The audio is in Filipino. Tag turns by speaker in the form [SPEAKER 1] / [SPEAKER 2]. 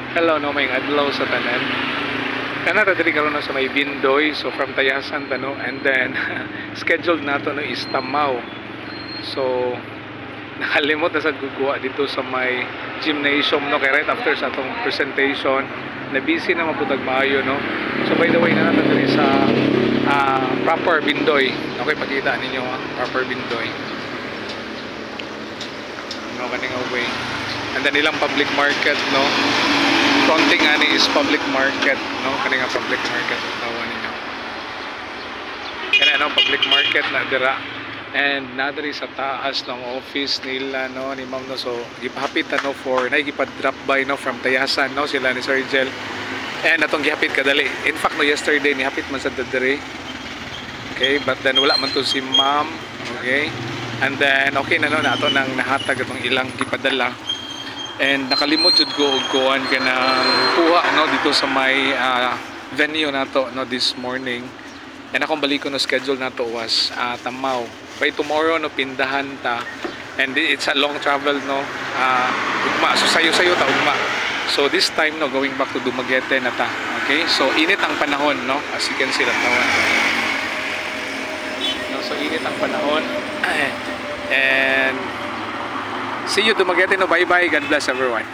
[SPEAKER 1] Hello, no, may adlaw sa tanan. Kana ta diri karon na sa may Bindoy, so from Tayasan ta no, and then scheduled nato no is Tamaw. So nakalimot na sa gugwa dito sa may gymnasium no, kay right after sa atong presentation, na busy na maputag maayo no. So by the way na nato diri sa proper Bindoy. Okay, pakita ninyo proper Bindoy. No, kaning way. And then ilang public market no. Fronting ani is public market no, kaning public market tawa ninyo. Kana no public market na dira. And nadiri sa taas ng office nila no ni Ma'am no, so gipahapit no for nagipad-drop by no from Tayasan no sila ni Sir Jel. And atong gihapit kadali. In fact no yesterday ni hapit man sa diri. Okay, but then wala man to si Ma'am. Okay? And then okay na no nato nang nahatag atong ilang gipadala. And nakalimot jud ko og kuan kanang kuha no dito sa may venue nato no this morning. And akong balik ko no schedule nato was Tamaw. By tomorrow no pindahan ta. And it's a long travel no. Ugma so sayo-sayo ta ugma. So this time no going back to Dumaguete na ta. Okay? So init ang panahon no. As you can see that tawan. No, so init ang panahon. And see you Dumaguete no. Bye bye. God bless everyone.